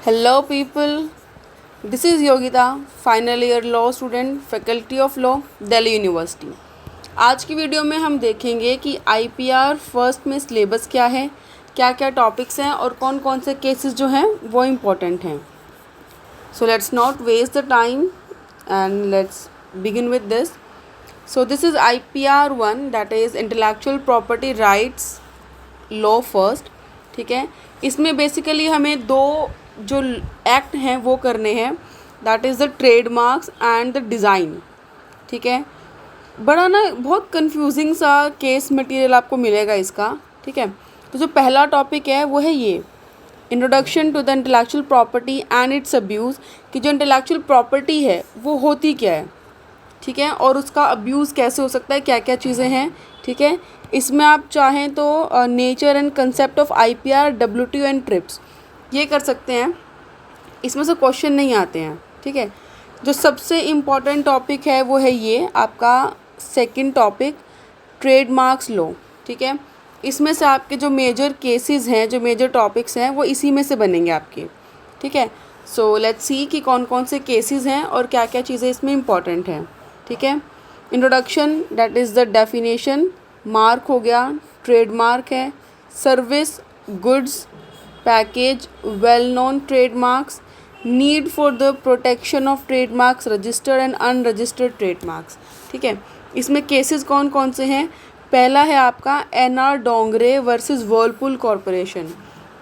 Hello, people. This is Yogita, final year law student, faculty of law, Delhi university. आज की video में हम देखेंगे कि आईपीआर फर्स्ट में सिलेबस क्या है, क्या क्या टॉपिक्स हैं और कौन कौन से केसेस जो हैं वो इम्पोर्टेंट हैं। So let's not waste the time and let's begin with this. So this is IPR 1, that is intellectual property rights law first. ठीक है, इसमें बेसिकली हमें दो जो एक्ट हैं वो करने हैं, that is the trademarks and the design. ठीक है, बड़ा ना बहुत कंफ्यूजिंग सा केस मटेरियल आपको मिलेगा इसका। ठीक है, तो जो पहला टॉपिक है वो है ये introduction to the intellectual property and its abuse, कि जो इंटेलेक्चुअल प्रॉपर्टी है वो होती क्या है। ठीक है, और उसका अब्यूज़ कैसे हो सकता है, क्या क्या चीज़ें हैं। ठीक है, इसमें आप चाहें तो nature and concept of IPR, WTO and trips ये कर सकते हैं, इसमें से क्वेश्चन नहीं आते हैं। ठीक है, जो सबसे इम्पॉर्टेंट टॉपिक है वो है ये आपका सेकंड टॉपिक, ट्रेडमार्क्स लॉ। ठीक है, इसमें से आपके जो मेजर केसेस हैं, जो मेजर टॉपिक्स हैं वो इसी में से बनेंगे आपके। ठीक है, सो लेट्स सी कि कौन कौन से केसेस हैं और क्या क्या चीज़ें इसमें इम्पॉर्टेंट हैं। ठीक है, introduction that is the definition, mark हो गया, ट्रेडमार्क है, service, goods, package, well known trademarks, need for the protection of trademarks, registered and unregistered trademarks. ठीक है, इसमें केसेस कौन कौन से हैं। पहला है आपका NR Dongre versus Whirlpool Corporation.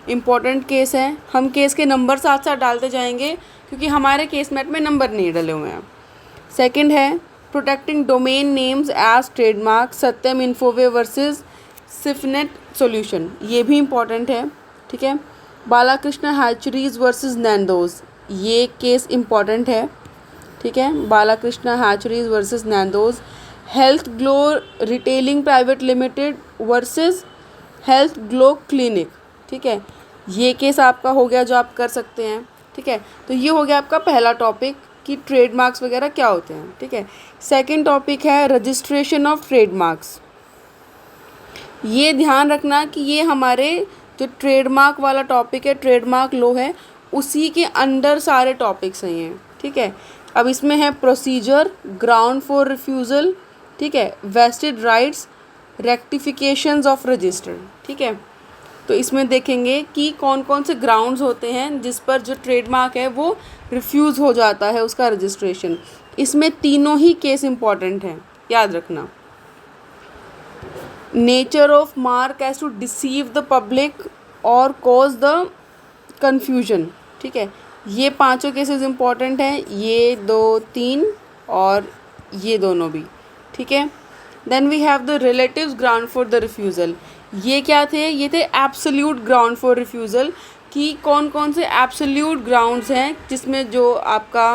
Important case है, हम केस के नंबर साथ साथ डालते जाएंगे क्योंकि हमारे केस मेट में नंबर नहीं डले हुए हैं। सेकंड है protecting domain names as trademark, Satyam Infoway versus Sifynet solution, ये भी इम्पॉर्टेंट है। ठीक है, बालाकृष्ण हैचरीज वर्सेस नैंडोज, ये केस इम्पॉर्टेंट है। ठीक है, Balakrishna hatcheries versus Nando's, Health Glow retailing private limited versus Health Glow clinic. ठीक है, ये केस आपका हो गया जो आप कर सकते हैं। ठीक है, तो ये हो गया आपका पहला टॉपिक कि ट्रेडमार्क्स वगैरह क्या होते हैं। ठीक है, सेकंड टॉपिक है रजिस्ट्रेशन ऑफ ट्रेडमार्क्स। ये ध्यान रखना कि ये हमारे जो ट्रेडमार्क वाला टॉपिक है, ट्रेडमार्क लॉ है, उसी के अंडर सारे टॉपिक्स हैं ये। ठीक है, अब इसमें है प्रोसीजर, ग्राउंड फॉर रिफ्यूज़ल, ठीक है, वेस्टेड राइट्स, रेक्टिफिकेशंस ऑफ रजिस्टर। ठीक है, तो इसमें देखेंगे कि कौन कौन से ग्राउंड्स होते हैं जिस पर जो ट्रेडमार्क है वो रिफ्यूज़ हो जाता है उसका रजिस्ट्रेशन। इसमें तीनों ही केस इम्पॉर्टेंट हैं, याद रखना। Nature of mark as to deceive the public और कॉज द कन्फ्यूजन। ठीक है, ये पांचों केसेस इम्पॉर्टेंट हैं, ये दो तीन और ये दोनों भी। ठीक है, then we have the relatives ground for the refusal. ये क्या थे, ये थे एब्सोल्यूट ग्राउंड फॉर रिफ्यूज़ल, कि कौन कौन से एब्सोल्यूट ग्राउंड्स हैं जिसमें जो आपका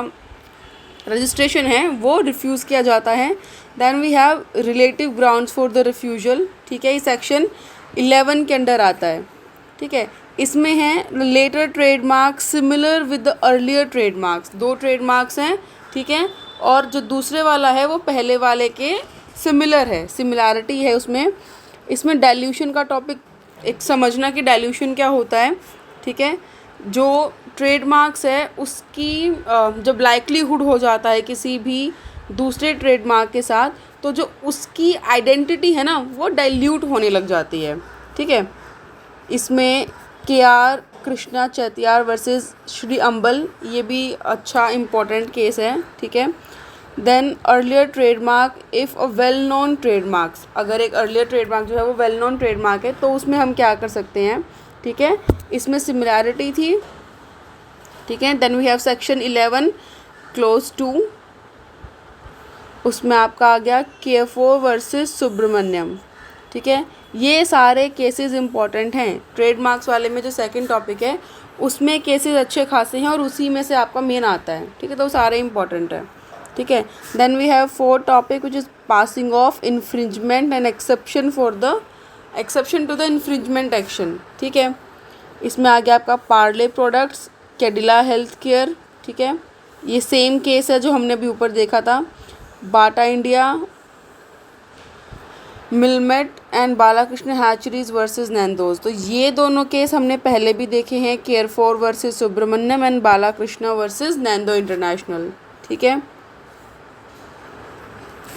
रजिस्ट्रेशन है वो रिफ्यूज़ किया जाता है। Then we have relative grounds for the refusal. ठीक है, ये सेक्शन 11 के अंडर आता है। ठीक है, इसमें है later trademark similar with the earlier trademarks, दो ट्रेडमार्क्स हैं। ठीक है, और जो दूसरे वाला है वो पहले वाले के सिमिलर है, सिमिलैरिटी है उसमें। इसमें डाइल्यूशन का टॉपिक एक समझना कि डाइल्यूशन क्या होता है। ठीक है, जो ट्रेडमार्क्स है उसकी जब लाइक्लीहुड हो जाता है किसी भी दूसरे ट्रेडमार्क के साथ, तो जो उसकी आइडेंटिटी है ना वो डाइल्यूट होने लग जाती है। ठीक है, इसमें K R Krishna Chettiar versus Shri Ambal, ये भी अच्छा इम्पोर्टेंट केस है। ठीक है, then earlier trademark if a well known trademarks, अगर एक अर्लियर ट्रेडमार्क जो है वो वेल नोन ट्रेडमार्क है तो उसमें हम क्या कर सकते हैं। ठीक है, इसमें सिमिलैरिटी थी। ठीक है, then we have section 11 clause 2, उसमें आपका आ गया केफो वर्सेस सुब्रमण्यम। ठीक है, ये सारे केसेस इंपॉर्टेंट हैं। ट्रेडमार्क्स वाले में जो सेकंड टॉपिक है उसमें केसेस अच्छे खासे हैं और उसी में से आपका मेन आता है। ठीक है, तो सारे इंपॉर्टेंट है। ठीक है, then we have fourth topic which is passing of infringement and exception for the exception to the infringement action. ठीक है, इसमें आ गया आपका Parle products, Cadila health care. ठीक है, ये सेम केस है जो हमने अभी ऊपर देखा था, Bata India Millmet and Balakrishna hatcheries versus Nando's. तो ये दोनों केस हमने पहले भी देखे हैं, care for versus Subramaniam and Balakrishna versus Nando international. ठीक है,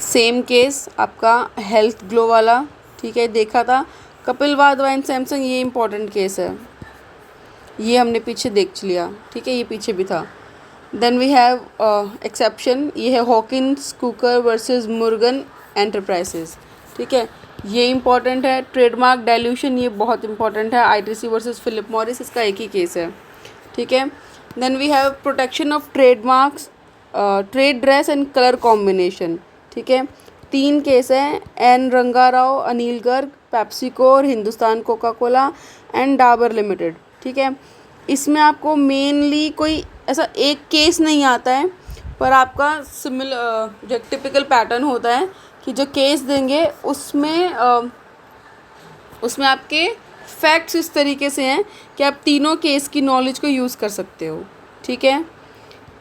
सेम केस आपका हेल्थ ग्लो वाला, ठीक है, देखा था। कपिल वाधवा एंड सैमसंग, ये इंपॉर्टेंट केस है, ये हमने पीछे देख लिया। ठीक है, ये पीछे भी था। देन वी हैव एक्सेप्शन, ये है Hawkins cooker versus Murugan enterprises. ठीक है, ये इंपॉर्टेंट है। ट्रेडमार्क डाइल्यूशन, ये बहुत इंपॉर्टेंट है, आईटीसी वर्सेस फिलिप मॉरिस, इसका एक ही केस है। ठीक है, then we have protection of trademarks, trade dress and colour combination. ठीक है, 3 केस हैं, एन रंगा राव, अनिल गर्ग, पेप्सिको और Hindustan Coca Cola and Dabur limited. ठीक है, इसमें आपको मेनली कोई ऐसा एक केस नहीं आता है, पर आपका जो टिपिकल पैटर्न होता है कि जो केस देंगे उसमें आपके फैक्ट्स इस तरीके से हैं कि आप तीनों केस की नॉलेज को यूज़ कर सकते हो। ठीक है,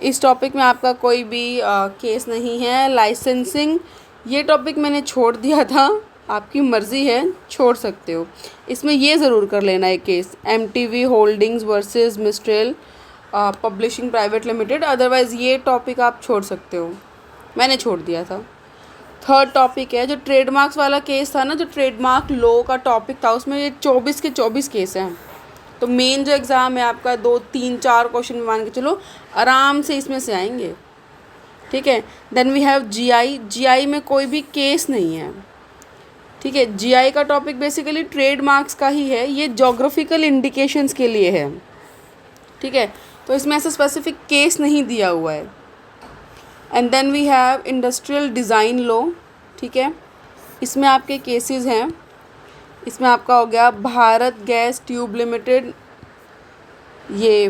इस टॉपिक में आपका कोई भी केस नहीं है। लाइसेंसिंग, ये टॉपिक मैंने छोड़ दिया था, आपकी मर्ज़ी है, छोड़ सकते हो। इसमें ये ज़रूर कर लेना है case, MTV holdings versus Mistral publishing private limited, otherwise ये टॉपिक आप छोड़ सकते हो, मैंने छोड़ दिया था। थर्ड टॉपिक है जो ट्रेडमार्क्स वाला केस था ना, जो ट्रेडमार्क लॉ का टॉपिक था, उसमें ये 24 के 24 केस हैं। तो मेन जो एग्ज़ाम है आपका 2, 3, 4 क्वेश्चन मान के चलो आराम से इसमें से आएंगे। ठीक है, then we have GI. GI में कोई भी केस नहीं है। ठीक है, जीआई का टॉपिक बेसिकली ट्रेडमार्क्स का ही है, ये जोग्राफिकल इंडिकेशंस के लिए है। ठीक है, तो इसमें ऐसा स्पेसिफिक केस नहीं दिया हुआ है। And then we have industrial design law. ठीक है, इसमें आपके केसेस हैं, इसमें आपका हो गया भारत गैस ट्यूब लिमिटेड, ये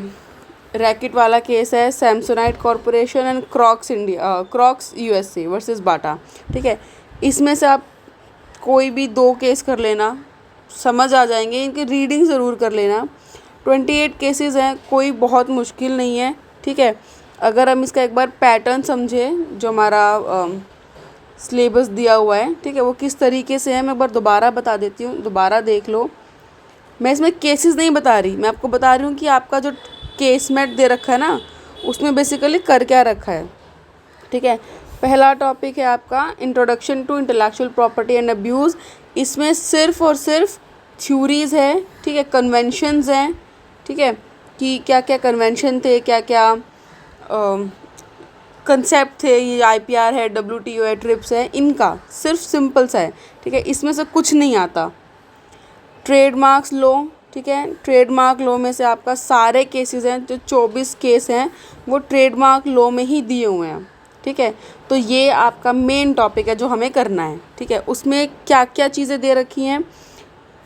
रैकेट वाला केस है, Samsonite corporation and Crocs USA versus Bata. ठीक है, इसमें से आप कोई भी 2 केस कर लेना, समझ आ जाएंगे, इनकी रीडिंग ज़रूर कर लेना। 28 केसेस हैं, कोई बहुत मुश्किल नहीं है। ठीक है, अगर हम इसका एक बार पैटर्न समझें, जो हमारा सिलेबस दिया हुआ है, ठीक है, वो किस तरीके से है, मैं एक बार दोबारा बता देती हूँ, दोबारा देख लो। मैं इसमें केसेस नहीं बता रही, मैं आपको बता रही हूँ कि आपका जो केसमेट दे रखा है ना, उसमें बेसिकली कर क्या रखा है। ठीक है, पहला टॉपिक है आपका introduction to intellectual property and abuse. इसमें सिर्फ़ और सिर्फ थ्योरीज़ है। ठीक है, कन्वेंशंस हैं। ठीक है, कि क्या क्या कन्वेंशन थे, क्या क्या कंसेप्ट थे, ये आईपीआर है, डब्ल्यूटीओ है, ट्रिप्स है, इनका सिर्फ सिंपल सा है। ठीक है, इसमें से कुछ नहीं आता। ट्रेडमार्क्स लॉ, ठीक है, ट्रेडमार्क लॉ में से आपका सारे केसेस हैं, जो 24 केस हैं वो ट्रेडमार्क लॉ में ही दिए हुए हैं। ठीक है, तो ये आपका मेन टॉपिक है जो हमें करना है। ठीक है, उसमें क्या क्या चीज़ें दे रखी हैं,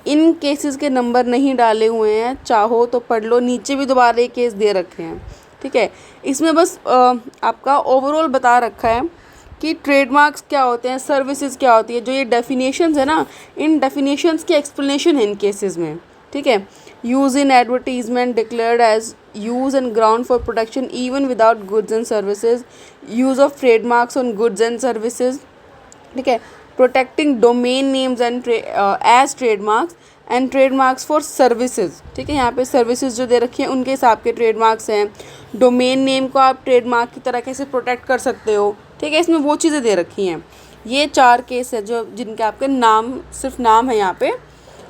इन केसेस के नंबर नहीं डाले हुए हैं, चाहो तो पढ़ लो, नीचे भी दोबारा ये केस दे रखे हैं। ठीक है, इसमें बस आपका ओवरऑल बता रखा है कि ट्रेडमार्क्स क्या होते हैं, सर्विसेज क्या होती है, जो ये डेफिनेशंस है ना, इन डेफिनेशंस की एक्सप्लेनेशन है इन केसेस में। ठीक है, use in advertisement declared as use and ground for protection even without goods and services, use of trademarks on goods and services. ठीक है, protecting domain names and as trademarks and trademarks for services. ठीक है, यहाँ पे services जो दे रखी हैं उनके हिसाब के ट्रेडमार्क्स हैं। डोमेन नेम को आप ट्रेडमार्क की तरह कैसे प्रोटेक्ट कर सकते हो। ठीक है, इसमें वो चीज़ें दे रखी हैं। ये 4 केस है जो जिनके आपके नाम, सिर्फ नाम है, यहाँ पे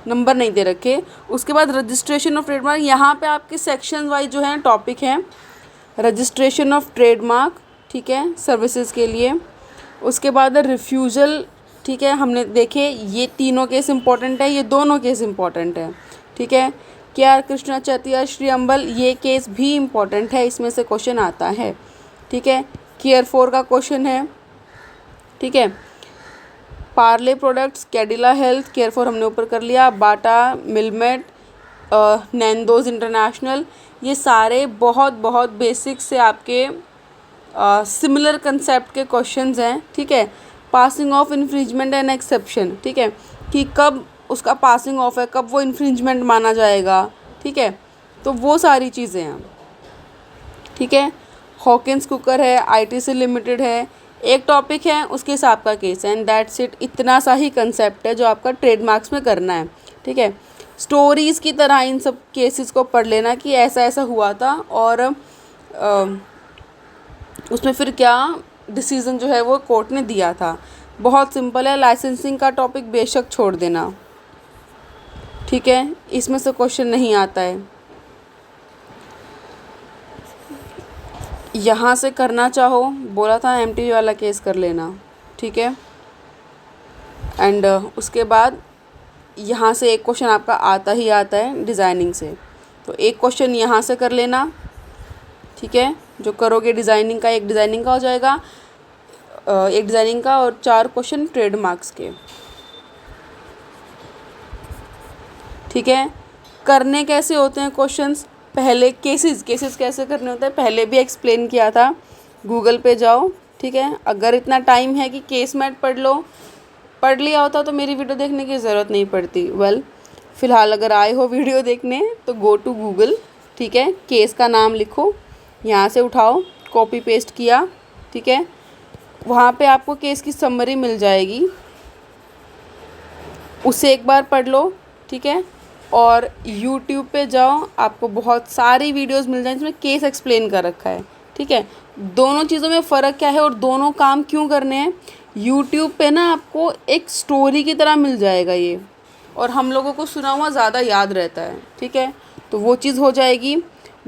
नंबर नहीं दे रखे। उसके बाद रजिस्ट्रेशन ऑफ ट्रेडमार्क, यहाँ पे आपके सेक्शन वाइज जो है टॉपिक हैं, रजिस्ट्रेशन ऑफ ट्रेडमार्क, ठीक है, सर्विसेज के लिए। उसके बाद रिफ्यूज़ल, ठीक है, हमने देखे ये तीनों केस इंपॉर्टेंट है, ये दोनों केस इंपॉर्टेंट है। ठीक है, KR कृष्णा चैतिया श्री अम्बल, ये केस भी इम्पॉर्टेंट है, इसमें से क्वेश्चन आता है। ठीक है, केयर 4 का क्वेश्चन है। ठीक है, Parle products, Cadila health, care 4 हमने ऊपर कर लिया, बाटा, मिलमेट, नैंदोज इंटरनेशनल, ये सारे बहुत बहुत बेसिक से आपके सिमिलर कंसेप्ट के क्वेश्चंस हैं। ठीक है, passing of infringement and exception, ठीक है, कि कब उसका पासिंग ऑफ है, कब वो इन्फ्रिंजमेंट माना जाएगा। ठीक है, तो वो सारी चीज़ें हैं। ठीक है, हॉकिंस कुकर है, आईटीसी लिमिटेड है, एक टॉपिक है उसके हिसाब का केस है, एंड दैट्स इट। इतना सा ही कंसेप्ट है जो आपका ट्रेडमार्क्स में करना है, ठीक है। स्टोरीज़ की तरह इन सब केसेस को पढ़ लेना कि ऐसा ऐसा हुआ था और उसमें फिर क्या डिसीज़न जो है वो कोर्ट ने दिया था। बहुत सिंपल है। लाइसेंसिंग का टॉपिक बेशक छोड़ देना, ठीक है, इसमें से क्वेश्चन नहीं आता है। यहाँ से करना चाहो, बोला था एमटीवी वाला केस कर लेना, ठीक है। एंड उसके बाद यहाँ से एक क्वेश्चन आपका आता ही आता है डिज़ाइनिंग से, तो एक क्वेश्चन यहाँ से कर लेना, ठीक है। जो करोगे डिज़ाइनिंग का, एक डिज़ाइनिंग का हो जाएगा, एक डिज़ाइनिंग का और 4 क्वेश्चन ट्रेडमार्क्स के, ठीक है। करने कैसे होते हैं क्वेश्चंस, पहले केसेस कैसे करने होते हैं पहले भी एक्सप्लेन किया था। गूगल पे जाओ, ठीक है। अगर इतना टाइम है कि केस मैट पढ़ लिया होता तो मेरी वीडियो देखने की ज़रूरत नहीं पड़ती। फ़िलहाल अगर आए हो वीडियो देखने तो गो टू गूगल, ठीक है। केस का नाम लिखो, यहाँ से उठाओ, कॉपी पेस्ट किया, ठीक है। वहाँ पे आपको केस की समरी मिल जाएगी, उसे एक बार पढ़ लो, ठीक है। और यूट्यूब पे जाओ, आपको बहुत सारी वीडियोस मिल जाएंगी जिसमें केस एक्सप्लेन कर रखा है, ठीक है। दोनों चीज़ों में फ़र्क क्या है और दोनों काम क्यों करने हैं। यूट्यूब पे ना आपको एक स्टोरी की तरह मिल जाएगा ये, और हम लोगों को सुना हुआ ज़्यादा याद रहता है, ठीक है, तो वो चीज़ हो जाएगी।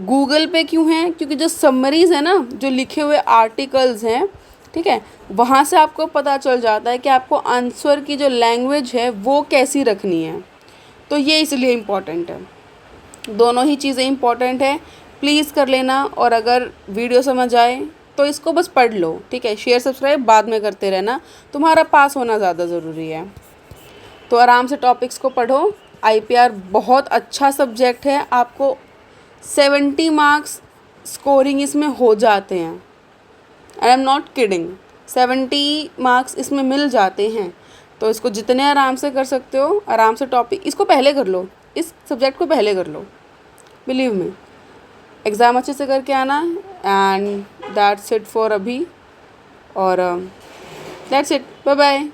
गूगल पे क्यों है, क्योंकि जो समरीज़ है ना, जो लिखे हुए आर्टिकल्स हैं, ठीक है, वहाँ से आपको पता चल जाता है कि आपको आंसर की जो लैंग्वेज है वो कैसी रखनी है, तो ये इसलिए इम्पॉर्टेंट है। दोनों ही चीज़ें इम्पॉर्टेंट है, प्लीज़ कर लेना। और अगर वीडियो समझ आए तो इसको बस पढ़ लो, ठीक है। शेयर सब्सक्राइब बाद में करते रहना, तुम्हारा पास होना ज़्यादा ज़रूरी है। तो आराम से टॉपिक्स को पढ़ो। आईपीआर बहुत अच्छा सब्जेक्ट है, आपको 70 मार्क्स स्कोरिंग इसमें हो जाते हैं। I am not kidding, 70 marks इसमें मिल जाते हैं। तो इसको जितने आराम से कर सकते हो आराम से टॉपिक इसको पहले कर लो, इस सब्जेक्ट को पहले कर लो, बिलीव मी। एग्ज़ाम अच्छे से करके आना। एंड दैट्स इट फॉर अभी, और दैट्स इट, बाय बाय।